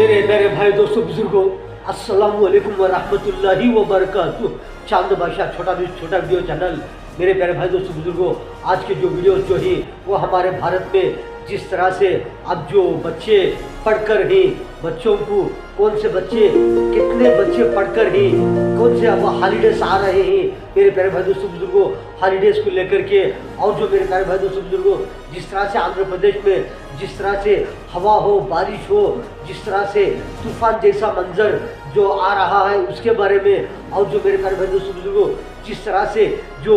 मेरे मेरे भाई दोस्तों बुजुर्गों, अस्सलाम वालेकुम व रहमतुल्लाहि व बरकातुहू। चांद बादशाह छोटा वीडियो चैनल। मेरे प्यारे भाई दोस्तों बुजुर्गों, आज के जो वीडियोस जो ही वो हमारे भारत में जिस तरह से अब जो बच्चे पढ़कर ही बच्चों को कौन से बच्चे कितने बच्चे पढ़कर ही कौन से अब हॉलीडेज आ रहे हैं मेरे प्यारे भाई दोस्तों बुजुर्गों, हॉलीडेज को लेकर के। और जो मेरे प्यारे भाई दोस्तों बुजुर्गों, जिस तरह से आंध्र प्रदेश में जिस तरह से हवा हो बारिश हो, जिस तरह से तूफान जैसा मंजर जो आ रहा है उसके बारे में, और जो मेरे प्यारे भाई दोस्तों बुजुर्गों जिस तरह से जो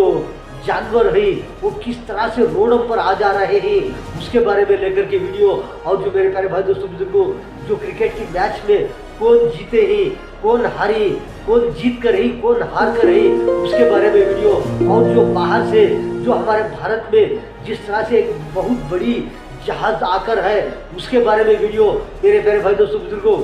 जानवर है वो किस तरह से रोडों पर आ जा रहे हैं उसके बारे में लेकर के वीडियो। और जो मेरे प्यारे भाई दोस्तों बुजुर्गों, जो क्रिकेट की मैच में कौन जीते हैं कौन हारे, कौन जीत कर रही कौन हार कर रही उसके बारे में वीडियो। और जो बाहर से जो हमारे भारत में जिस तरह से एक बहुत बड़ी जहाज आकर है उसके बारे में वीडियो मेरे प्यारे भाई दोस्तों बुजुर्गों।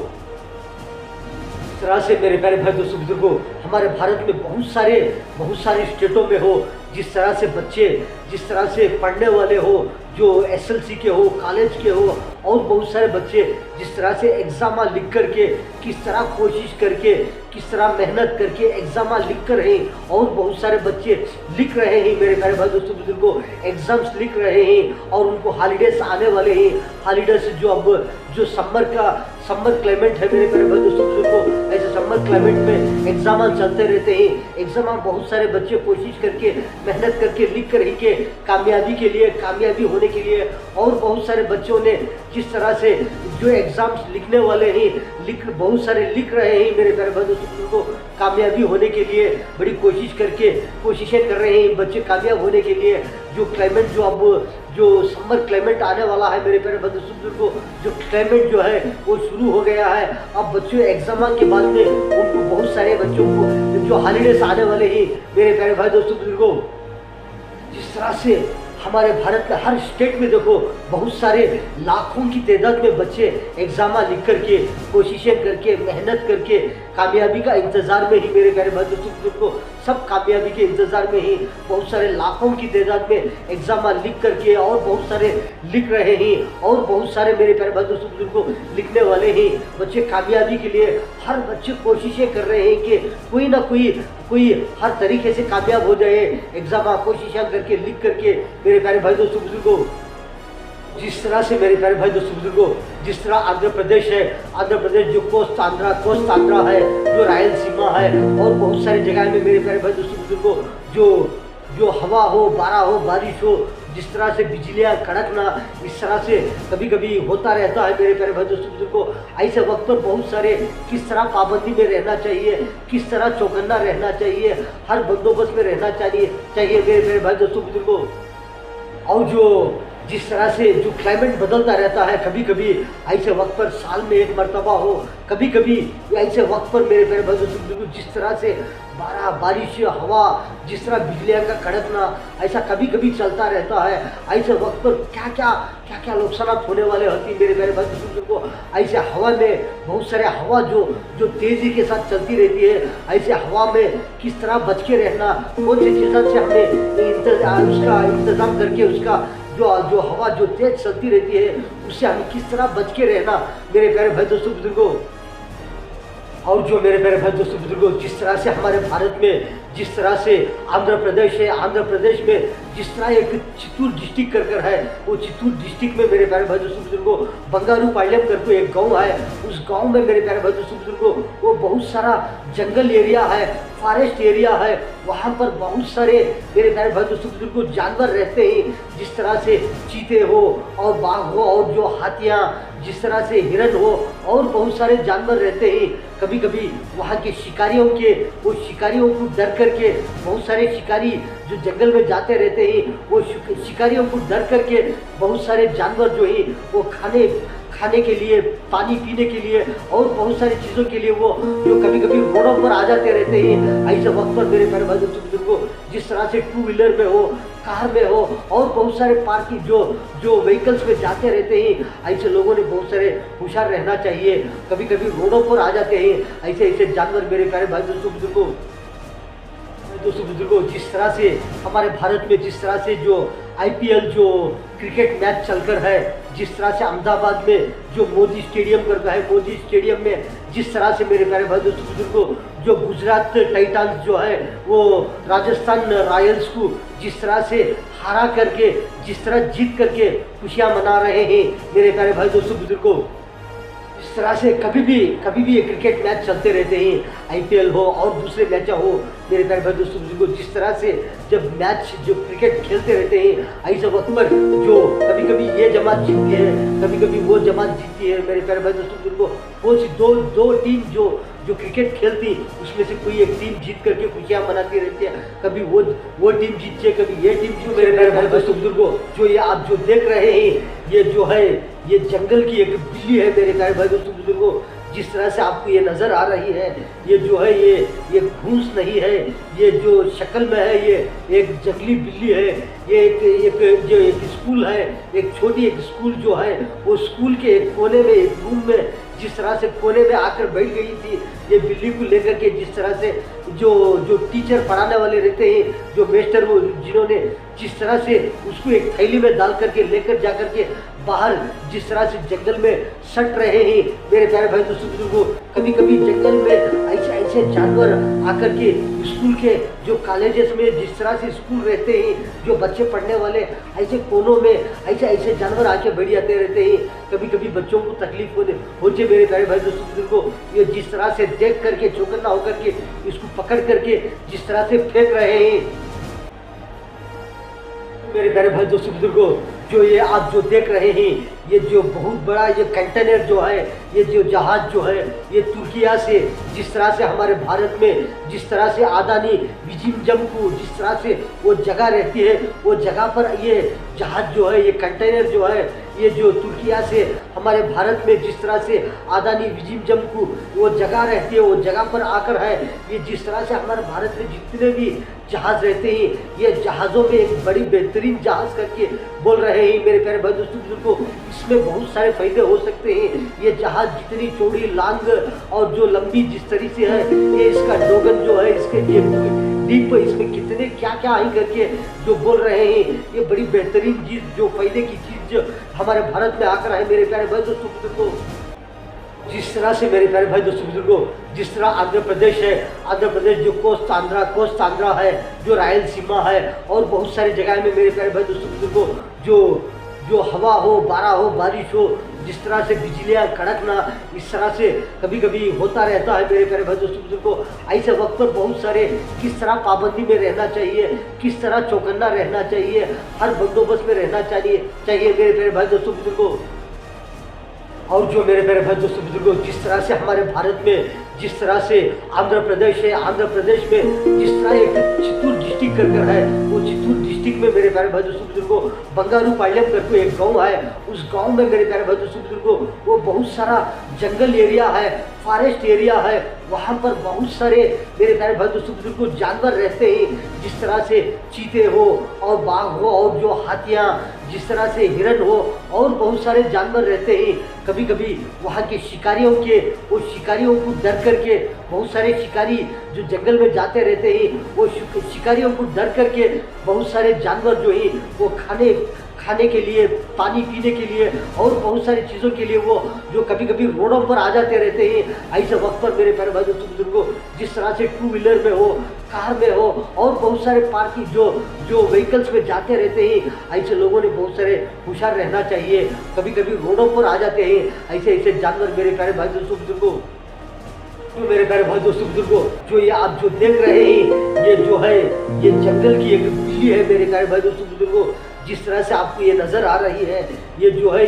इस तरह से मेरे प्यारे भाई दोस्तों बुजुर्गों, हमारे भारत में बहुत सारे स्टेटों में हो जिस तरह से बच्चे जिस तरह से पढ़ने वाले हो, जो एसएलसी के हो कॉलेज के हो, और बहुत सारे बच्चे जिस तरह से एग्ज़ाम लिख करके किस तरह कोशिश करके किस तरह मेहनत करके एग्ज़ाम लिख कर हैं, और बहुत सारे बच्चे लिख रहे हैं मेरे प्यारे भाई दोस्तों बुजुर्गों, एग्ज़ाम्स लिख रहे हैं और उनको हॉलीडेज आने वाले हैं। हॉलीडेज जो अब जो समर क्लाइमेट है मेरे प्यारे भाई दोस्तों बुजुर्गों, ऐसे समर क्लाइमेट में एग्ज़ाम चलते रहते हैं। एग्ज़ाम बहुत सारे बच्चे कोशिश करके मेहनत करके लिख कर ही के कामयाबी होने के लिए, और बहुत सारे बच्चों ने जिस तरह से जो एग्ज़ाम्स लिखने वाले हैं बहुत सारे लिख रहे हैं मेरे प्यारे भाई दोस्तों बुजुर्गों, कामयाबी होने के लिए बड़ी कोशिशें कर रहे हैं बच्चे कामयाब होने के लिए। जो क्लाइमेट जो अब जो समर क्लाइमेट आने वाला है मेरे प्यारे भाई दोस्तों बुजुर्गों, जो क्लाइमेट जो है वो शुरू हो गया है। अब बच्चों एग्जाम के बाद में उनको बहुत सारे बच्चों को जो हॉलीडेज आने वाले हैं मेरे प्यारे भाई दोस्तों बुजुर्गों, जिस तरह से हमारे भारत में हर स्टेट में देखो बहुत सारे लाखों की तादाद में बच्चे एग्जाम लिख करके कोशिशें करके मेहनत करके कामयाबी का इंतज़ार में ही मेरे प्यारे भाई दोस्तों बुजुर्गों, सब कामयाबी के इंतज़ार में ही बहुत सारे लाखों की तादाद में एग्जाम लिख करके और बहुत सारे लिख रहे हैं, और बहुत सारे मेरे प्यारे भाई दोस्तों बुजुर्गों लिखने वाले हैं बच्चे कामयाबी के लिए। हर बच्चे कोशिशें कर रहे हैं कि कोई ना कोई हर तरीके से कामयाब हो जाए, एग्जाम कोशिशें करके लिख करके मेरे प्यारे भाई दोस्तों बुजुर्गों। जिस तरह से मेरे प्यारे भाई दोस्तों बुजुर्गों, जिस तरह आंध्र प्रदेश है, आंध्र प्रदेश जो कोस्ट आंध्रा है, जो रायलसीमा है, और बहुत सारी जगह में मेरे प्यारे भाई दोस्तों बुजुर्गों जो हवा हो बारिश हो, जिस तरह से बिजलियाँ कड़कना इस तरह से कभी कभी होता रहता है मेरे प्यारे भाई दोस्तों बुजुर्गों। ऐसे वक्त पर बहुत सारे किस तरह पाबंदी में रहना चाहिए, किस तरह चौकन्ना रहना चाहिए, हर बंदोबस्त में रहना चाहिए मेरे प्यारे भाई दोस्तों बुजुर्गों। और जो जिस तरह से जो क्लाइमेट बदलता रहता है, कभी कभी ऐसे वक्त पर साल में एक मरतबा हो, कभी कभी ऐसे वक्त पर मेरे प्यारे भाई दोस्तों बुजुर्गों जिस तरह से बारिश हवा जिस तरह बिजलियाँ का कड़कना ऐसा कभी कभी चलता रहता है। ऐसे वक्त पर क्या नुकसान होने वाले होती है मेरे प्यारे भाई दोस्तों बुजुर्गों। ऐसे हवा में बहुत सारे हवा जो तेज़ी के साथ चलती रहती है, ऐसे हवा में किस तरह बच के रहना, कौन सी चीज़ों से हमें उसका इंतज़ाम करके उसका जो हवा जो तेज चलती रहती है उससे हम किस तरह बच के रहना मेरे प्यारे भाई दोस्तों बुजुर्गों। और जो मेरे प्यारे भाई दोस्तों बुजुर्गों, जिस तरह से हमारे भारत में जिस तरह से आंध्र प्रदेश है, आंध्र प्रदेश में जिस तरह एक चित्तूर डिस्ट्रिक्ट कर है, वो चित्तूर डिस्ट्रिक्ट में मेरे प्यारे भाई दोस्तों बुजुर्गों बंगारू पाಳ್యం करके एक गांव है। उस गांव में मेरे प्यारे भाई दोस्तों बुजुर्गों वो बहुत सारा जंगल एरिया है, फॉरेस्ट एरिया है, वहाँ पर बहुत सारे मेरे प्यारे भाई दोस्तों बुजुर्गों जानवर रहते हैं, जिस तरह से चीते हो और बाघ हो, और जो हाथियाँ जिस तरह से हिरन हो, और बहुत सारे जानवर रहते हैं। कभी कभी वहाँ के शिकारियों को डर करके बहुत सारे शिकारी जो जंगल में जाते रहते हैं, वो शिकारियों को डर करके बहुत सारे जानवर जो हैं वो खाने के लिए, पानी पीने के लिए और बहुत सारी चीज़ों के लिए वो जो कभी कभी रोडों पर आ जाते रहते हैं। ऐसे वक्त पर मेरे प्यारे भाई दोस्तों बुजुर्गों, जिस तरह से 2 व्हीलर में हो, कार में हो, और बहुत सारे पार्किंग जो व्हीकल्स में जाते रहते हैं, ऐसे लोगों ने बहुत सारे होशियार रहना चाहिए। कभी कभी रोडों पर आ जाते हैं ऐसे जानवर मेरे प्यारे भाई दोस्तों बुजुर्गों। दोस्तों बुजुर्गों, जिस तरह से हमारे भारत में जिस तरह से जो आईपीएल जो क्रिकेट मैच चलकर है, जिस तरह से अहमदाबाद में जो मोदी स्टेडियम कर है, मोदी स्टेडियम में जिस तरह से मेरे प्यारे भाई दोस्तों बुजुर्गों, जो गुजरात टाइटंस जो है वो राजस्थान रॉयल्स को जिस तरह से हारा करके, जिस तरह जीत करके खुशियाँ मना रहे हैं मेरे प्यारे भाई दोस्तों बुजुर्गों। इस तरह से कभी भी ये क्रिकेट मैच चलते रहते हैं, आईपीएल हो और दूसरे मैच हो मेरे प्यारे भाई दोस्तों बुजुर्गों। जिस तरह से जब मैच जो क्रिकेट खेलते रहते हैं, ऐसे वक्त पर जो कभी ये जमात जीतती है, कभी वो जमात जीतती है मेरे प्यारे भाई दोस्तों बुजुर्गों। वो दो टीम जो क्रिकेट खेलती, उसमें से कोई एक टीम जीत करके खुशियाँ मनाती रहती है। कभी वो टीम जीतती है, कभी ये टीम जीत। मेरे प्यारे भाई दोस्तों बुजुर्गों, जो ये आप जो देख रहे हैं, ये जो है ये जंगल की एक बिल्ली है मेरे प्यारे भाई दोस्तों बुजुर्गों। जिस तरह से आपको ये नज़र आ रही है, ये जो है ये घूस नहीं है, ये जो शक्ल में है ये एक जंगली बिल्ली है। ये एक स्कूल है, एक छोटी एक स्कूल जो है वो स्कूल के एक कोने में, एक रूम में जिस तरह से कोने में आकर बैठ गई थी ये बिल्ली को लेकर के। जिस तरह से जो टीचर पढ़ाने वाले रहते हैं, जो मास्टर वो जिन्होंने जिस तरह से उसको एक थैली में डाल करके लेकर जा करके बाहर जिस तरह से जंगल में सट रहे हैं मेरे प्यारे भाई दोस्तों बुजुर्गों। कभी जंगल में ऐसे जानवर आकर के स्कूल के जो कॉलेजेस में जिस तरह से स्कूल रहते हैं, जो बच्चे पढ़ने वाले, ऐसे कोनों में ऐसे जानवर आके बैठ जाते रहते हैं। कभी बच्चों को तकलीफ होती है मेरे प्यारे भाई दोस्तों बुजुर्गों। ये जिस तरह से देख करके चौकन्ना होकर के इसको पकड़ करके जिस तरह से फेंक रहे हैं मेरे प्यारे भाई दोस्तों बुजुर्गों। जो ये आप जो देख रहे हैं, ये जो बहुत बड़ा ये कंटेनर जो है, ये जो जहाज जो है, ये तुर्किया से जिस तरह से हमारे भारत में जिस तरह से अदानी विजिमजम को जिस तरह से वो जगह रहती है, वो जगह पर ये जहाज जो है, ये कंटेनर जो है, ये जो तुर्किया से हमारे भारत में जिस तरह से अदानी विजिमजम को वो जगह रहती है, वो जगह पर आकर है। ये जिस तरह से हमारे भारत में जितने भी जहाज़ रहते हैं, ये जहाज़ों में एक बड़ी बेहतरीन जहाज़ करके बोल रहे हैं मेरे प्यारे भाई दोस्तों बुजुर्गों। इसमें बहुत सारे फायदे हो सकते हैं। ये जहाज़ जितनी चौड़ी लांग और जो लंबी जिस तरीके से है, ये इसका डोगन जो है, इसके ये डीप इसमें कितने क्या आई करके जो बोल रहे हैं, ये बड़ी बेहतरीन चीज़ जो फायदे की चीज़ जो हमारे भारत में आकर है मेरे प्यारे भाई दोस्तों बुजुर्गों। जिस तरह से मेरे प्यारे भाई दोस्तों बुजुर्गों, जिस तरह आंध्र प्रदेश है, आंध्र प्रदेश जो कोस्ट आंध्रा है, जो रायलसीमा है और बहुत सारी जगह में मेरे प्यारे भाई दोस्तों बुजुर्गों, जो हवा हो, बारिश हो, जिस तरह से बिजलियाँ कड़कना, इस तरह से कभी होता रहता है मेरे प्यारे भाई दोस्तों बुजुर्गों। ऐसे वक्त पर बहुत सारे किस तरह पाबंदी में रहना चाहिए, किस तरह चौकन्ना रहना चाहिए, हर बंदोबस्त में रहना चाहिए मेरे प्यारे भाई दोस्तों बुजुर्गों। और जो मेरे प्यारे भाई दोस्तों बुजुर्गों, जिस तरह से हमारे भारत में जिस तरह से आंध्र प्रदेश है, आंध्र प्रदेश में जिस तरह एक चित्तूर डिस्ट्रिक्ट कर है, वो चित्तूर डिस्ट्रिक्ट में मेरे प्यारे भाई दोस्तों बुजुर्गों बंगारू पाಳ್యం करके एक गांव है। उस गांव में मेरे प्यारे भाई दोस्तों बुजुर्गों वो बहुत सारा जंगल एरिया है, फॉरेस्ट एरिया है। वहाँ पर बहुत सारे मेरे प्यारे भाई दोस्तों बुजुर्गों जानवर रहते हैं, जिस तरह से चीते हो और बाघ हो और जो हाथियाँ, जिस तरह से हिरण हो और बहुत सारे जानवर रहते हैं। कभी वहाँ के शिकारियों को डर करके बहुत सारे शिकारी जो जंगल में जाते रहते हैं, वो शिकारियों को डर करके बहुत सारे जानवर जो है वो खाने के लिए, पानी पीने के लिए और बहुत सारी चीज़ों के लिए वो जो कभी रोडों पर आ जाते रहते हैं। ऐसे वक्त पर मेरे प्यारे भाई दोस्तों बुजुर्गों, जिस तरह से टू व्हीलर में हो, कार में हो और बहुत सारे पार्किंग जो व्हीकल्स में जाते रहते हैं, ऐसे लोगों ने बहुत सारे होशियार रहना चाहिए। कभी रोडों पर आ जाते हैं ऐसे जानवर मेरे प्यारे भाई दोस्तों बुजुर्गों। तो मेरे प्यारे भाई दोस्तों बुजुर्गों, जो ये आप जो देख रहे हैं, ये जो है ये जंगल की एक बिल्ली है मेरे प्यारे भाई दोस्तों बुजुर्गों। जिस तरह से आपको ये नज़र आ रही है, ये जो है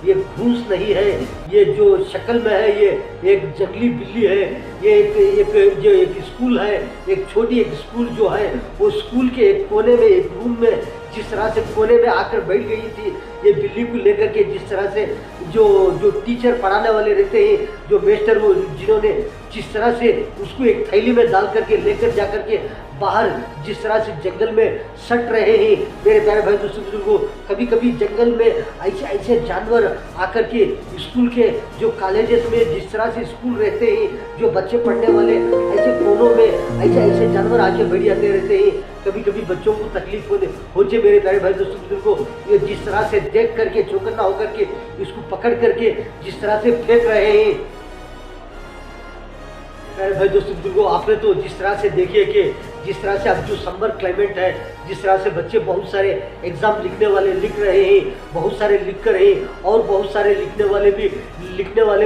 ये घूस नहीं है, ये जो शक्ल में है ये एक जंगली बिल्ली है। ये एक स्कूल है, एक छोटी एक स्कूल जो है वो स्कूल के एक कोने में, एक रूम में जिस तरह से कोने में आकर बैठ गई थी ये बिल्ली को लेकर के। जिस तरह से जो टीचर पढ़ाने वाले रहते हैं, जो मास्टर वो जिन्होंने जिस तरह से उसको एक थैली में डाल करके लेकर जा करके बाहर जिस तरह से जंगल में सट रहे हैं मेरे प्यारे भाई दोस्तों बुजुर्गों, कभी कभी जंगल में ऐसे ऐसे जानवर आकर के स्कूल के जो कॉलेजेस में जिस तरह से स्कूल रहते हैं, जो बच्चे पढ़ने वाले ऐसे कोनों में ऐसे ऐसे जानवर आके बैठ जाते रहते हैं, कभी कभी बच्चों को तकलीफ होती है मेरे प्यारे भाई दोस्तों बुजुर्गों। ये जिस तरह से देख करके चौकन्ना होकर के इसको पकड़ करके जिस तरह से फेंक रहे हैं मेरे भाई दोस्तों बुजुर्गों, आपने तो जिस तरह से देखिए कि जिस तरह से अब जो समर क्लाइमेट है, जिस तरह से बच्चे बहुत सारे एग्जाम लिखने वाले लिख रहे हैं, बहुत सारे लिख कर हैं और बहुत सारे लिखने वाले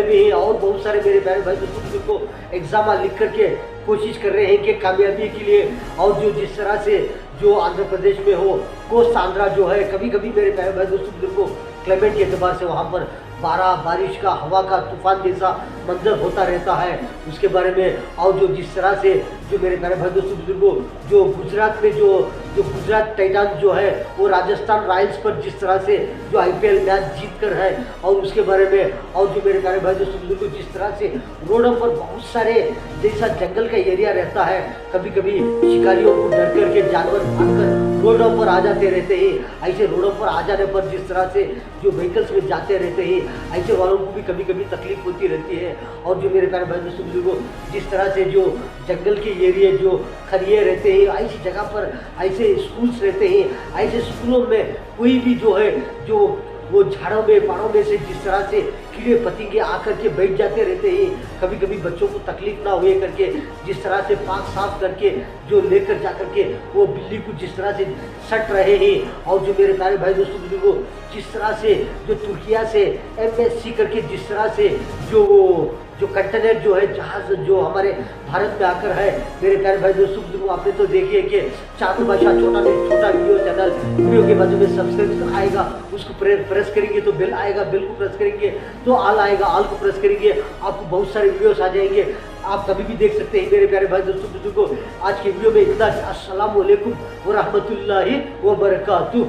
भी हैं और बहुत सारे मेरे प्यारे भाई दोस्तों बुजुर्गों एग्जाम लिख करके कोशिश कर रहे हैं कि कामयाबी के लिए। और जो जिस तरह से जो आंध्र प्रदेश में हो, कोस्ट आंध्रा जो है, कभी कभी मेरे प्यारे भाई दोस्तों बुजुर्गों क्लाइमेट के एतबार से वहाँ पर बारिश का, हवा का तूफान जैसा मंजर होता रहता है उसके बारे में। और जो जिस तरह से जो मेरे प्यारे भाई दोस्तों बुजुर्गों जो गुजरात में जो गुजरात टाइटंस जो है वो राजस्थान रॉयल्स पर जिस तरह से जो IPL मैच जीत कर है और उसके बारे में। और जो मेरे प्यारे भाई दोस्तों बुजुर्गों जिस तरह से रोडों पर बहुत सारे जैसा जंगल का एरिया रहता है, कभी कभी शिकारियों को डर करके जानवर भागकर रोडों पर आ जाते रहते हैं। ऐसे रोडों पर आ जाने पर जिस तरह से जो व्हीकल्स में जाते रहते हैं, ऐसे वालों को भी कभी कभी तकलीफ होती रहती है। और जो मेरे प्यारे भाई दोस्तों बुजुर्गों जिस तरह से जो जंगल के एरिया जो खरिए रहते हैं, ऐसी जगह पर ऐसे स्कूल्स रहते हैं, ऐसे स्कूलों में कोई भी जो है जो वो झाड़ों में पहाड़ों में से जिस तरह से कीड़े पतंगे आकर के बैठ जाते रहते हैं, कभी कभी बच्चों को तकलीफ ना हुए करके जिस तरह से पाक साफ करके जो लेकर जा करके वो बिल्ली को जिस तरह से सट रहे हैं। और जो मेरे प्यारे भाई दोस्तों बुजुर्गों जिस तरह से जो तुर्किया से MSC करके जिस तरह से जो कंटेनर जो है जहाज जो हमारे भारत में आकर है मेरे प्यारे भाई दोस्तों बुजुर्गों, आपने तो देखिए कि चांद भाषा छोटा वीडियो चैनल, वीडियो के बाजू में सब्सक्राइब आएगा, उसको प्रेस करेंगे तो बेल आएगा, बेल को प्रेस करेंगे तो ऑल आएगा, ऑल को प्रेस करेंगे आपको बहुत सारे वीडियोस आ जाएंगे, आप कभी भी देख सकते हैं मेरे प्यारे भाई दोस्तों बुजुर्गों। आज के वीडियो में इतना, अस्सलाम वालेकुम व रहमतुल्लाहि व बरकातुहू।